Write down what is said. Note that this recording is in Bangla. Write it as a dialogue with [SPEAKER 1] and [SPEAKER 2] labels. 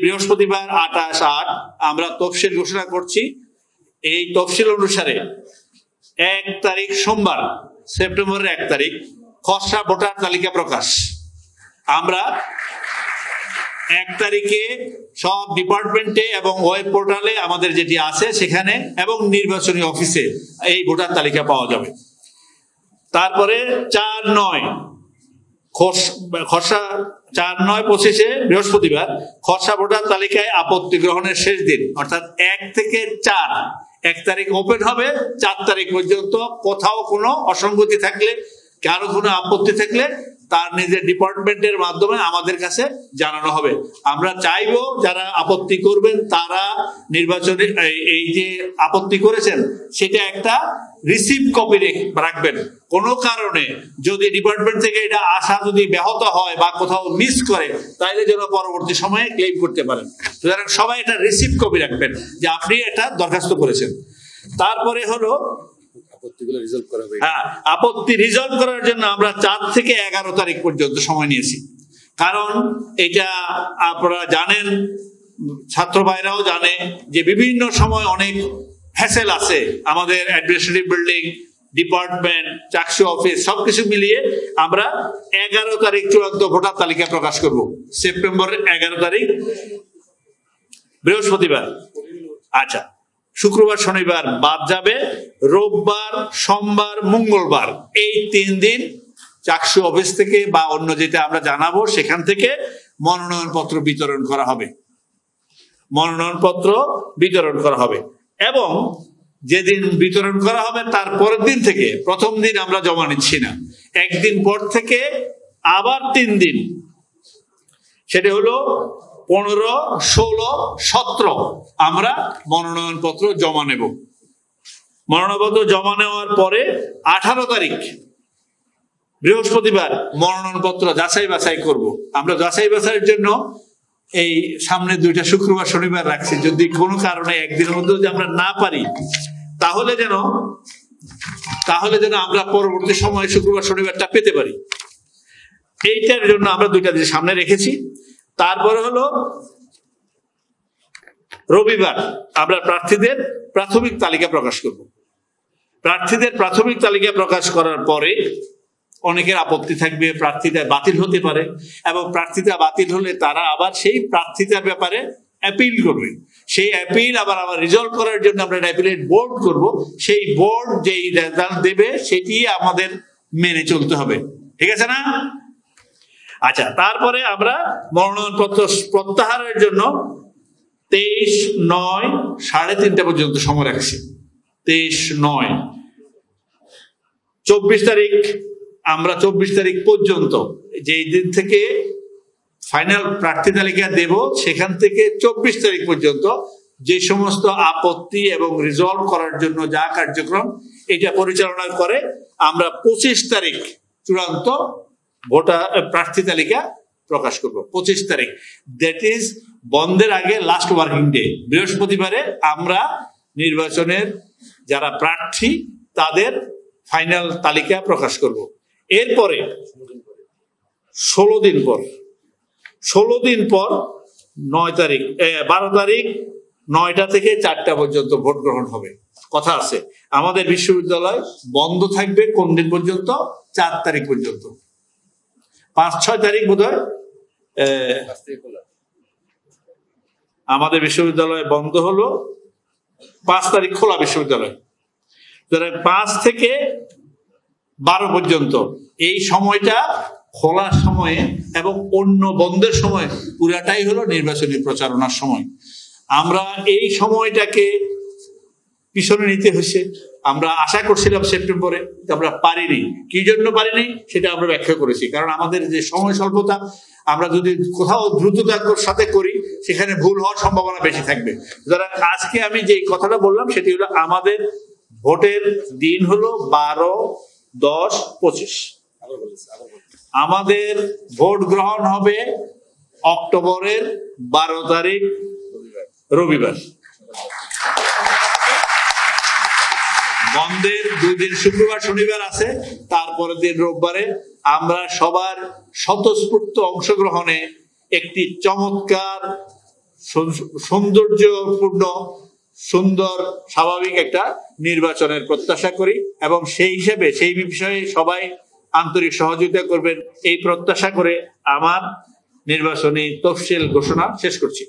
[SPEAKER 1] বৃহস্পতিবার 28/8 আমরা তফসিল ঘোষণা করছি। এই তফসিল অনুসারে 1 তারিখ সোমবার, সেপ্টেম্বরের 1 তারিখ খসড়া ভোটার তালিকা প্রকাশ। আমরা 1 তারিখে সব ডিপার্টমেন্টে এবং ওয়েব পোর্টালে আমাদের যেটি আছে সেখানে এবং নির্বাচনী অফিসে এই ভোটার তালিকা পাওয়া যাবে। তারপরে 4/9 খসড়া 4/9/25 বৃহস্পতিবার খসড়া ভোটার তালিকায় আপত্তি গ্রহণের শেষ দিন, অর্থাৎ 1 থেকে 4, 1 তারিখ ওপেন হবে, 4 তারিখ পর্যন্ত কোথাও কোনো অসঙ্গতি থাকলে, কারো কোনো আপত্তি থাকলে তার নিজের ডিপার্টমেন্টের মাধ্যমে আমাদের কাছে জানানো হবে। আমরা চাইবো যারা আপত্তি করবেন তারা নির্বাচনে এই যে আপত্তি করেছেন সেটা একটা রিসিভ কপি রাখবেন। কোনো কারণে যদি ডিপার্টমেন্ট থেকে এটা আসা যদি ব্যাহত হয় বা কোথাও মিস করে তাহলে যেন পরবর্তী সময়ে ক্লেম করতে পারেন। সুতরাং সবাই এটা রিসিভ কপি রাখবেন যে আপনি এটা দরখাস্ত করেছেন। তারপরে হলো আপত্তি রিজলভ করার জন্য আমরা 4 থেকে 11 তারিখ পর্যন্ত সময় নিয়েছি। কারণ এটা আপনারা জানেন, ছাত্র ভাইরাও জানে যে বিভিন্ন সময় অনেক হ্যাসেল আছে আমাদের administrative building, department, Chaksu office সবকিছু মিলিয়ে আমরা 11 তারিখ চূড়ান্ত ভোটার তালিকা প্রকাশ করব। সেপ্টেম্বরের 11 তারিখ বৃহস্পতিবার, আচ্ছা শুক্রবার শনিবার বাদ যাবে, রোববার সোমবার মঙ্গলবার এই 3 দিন চাকসু অফিস থেকে বা অন্য যেটা আমরা জানাবো সেখান থেকে মনোনয়নপত্র বিতরণ করা হবে। মনোনয়নপত্র বিতরণ করা হবে এবং যেদিন বিতরণ করা হবে তার পরের দিন থেকে, প্রথম দিন আমরা জমা নিচ্ছি না, একদিন পর থেকে আবার 3 দিন, সেটা হলো 15, 16, 17 আমরা মনোনয়নপত্র জমা নেব। মনোনয়নপত্র জমা নেওয়ার পরে 18 তারিখ বৃহস্পতিবার মনোনয়নপত্র যাচাই বাছাই করব। আমরা যাচাই বাছাইয়ের জন্য এই সামনে 2টা শুক্রবার শনিবার রাখছি। যদি কোনো কারণে একদিনের মধ্যে যদি আমরা না পারি তাহলে যেন আমরা পরবর্তী সময়ে শুক্রবার শনিবারটা পেতে পারি, এইটার জন্য আমরা 2টা দিন সামনে রেখেছি। তারপরে হলো রবিবার আমরা প্রার্থীদের প্রাথমিক তালিকা প্রকাশ করব। প্রার্থীদের প্রাথমিক তালিকা প্রকাশ করার পরে অনেকের আপত্তি থাকবে, প্রার্থীতা বাতিল হতে পারে এবং প্রার্থীতা বাতিল হলে তারা আবার সেই প্রার্থীতার ব্যাপারে অ্যাপিল করবে। সেই অ্যাপিল আবার রিজলভ করার জন্য আমরা অ্যাপিলেট বোর্ড করব। সেই বোর্ড যেই রেজাল্ট দেবে সেটি আমাদের মেনে চলতে হবে, ঠিক আছে না? আচ্ছা, তারপরে আমরা মনোনয়নপত্র প্রত্যাহারের জন্য 23/9 3:30 পর্যন্ত সময় রাখছি। 23/9 24 তারিখ আমরা 24 তারিখ পর্যন্ত, যেই দিন থেকে ফাইনাল প্রার্থী তালিকা দেব সেখান থেকে 24 তারিখ পর্যন্ত যে সমস্ত আপত্তি এবং রিজলভ করার জন্য যা কার্যক্রম এটা পরিচালনা করে আমরা 25 তারিখ চূড়ান্ত ভোটার প্রার্থী তালিকা প্রকাশ করব। 25 তারিখ, দ্যাট ইজ বন্ধের আগে লাস্ট ওয়ার্কিং ডে, বৃহস্পতিবারে আমরা নির্বাচনের যারা প্রার্থী তাদের ফাইনাল তালিকা প্রকাশ করব। এরপরে 16 দিন পর 9 তারিখ 12 তারিখ 9টা থেকে 4টা পর্যন্ত ভোট গ্রহণ হবে। কথা আছে, আমাদের বিশ্ববিদ্যালয় বন্ধ থাকবে কোন দিন পর্যন্ত? 4 তারিখ পর্যন্ত। 5-6 তারিখ বোধহয় আমাদের বিশ্ববিদ্যালয় বন্ধ হলো, 5 তারিখ খোলা বিশ্ববিদ্যালয়। 5 থেকে 12 পর্যন্ত এই সময়টা খোলার সময়ে এবং অন্য বন্ধের সময় পুরাটাই হলো নির্বাচনী প্রচারণার সময়। আমরা এই সময়টাকে পিছনে নিতে হয়েছে। আমরা আশা করছিলাম সেপ্টেম্বরে, আমরা পারিনি। কি জন্য পারিনি সেটা আমরা ব্যাখ্যা করেছি। কারণ আমাদের যে সময় স্বল্পতা, আমরা যদি কোথাও দ্রুততার সাথে করি সেখানে ভুল হওয়ার সম্ভাবনা বেশি থাকবে। সুতরাং আজকে আমি যে কথাটা বললাম সেটি হলো আমাদের ভোটের দিন হলো 12-10-25। আমাদের ভোট গ্রহণ হবে অক্টোবরের 12 তারিখ রবিবার। বন্ধের 2 দিন শুক্রবার শনিবার আছে, তারপরের দিন রোববারে আমরা সবার স্বতঃস্ফূর্ত অংশগ্রহণে একটি চমৎকার সৌন্দর্যপূর্ণ সুন্দর স্বাভাবিক একটা নির্বাচনের প্রত্যাশা করি এবং সেই হিসেবে সেই বিষয়ে সবাই আন্তরিক সহযোগিতা করবেন এই প্রত্যাশা করে আমার নির্বাচনী তফসিল ঘোষণা শেষ করছি।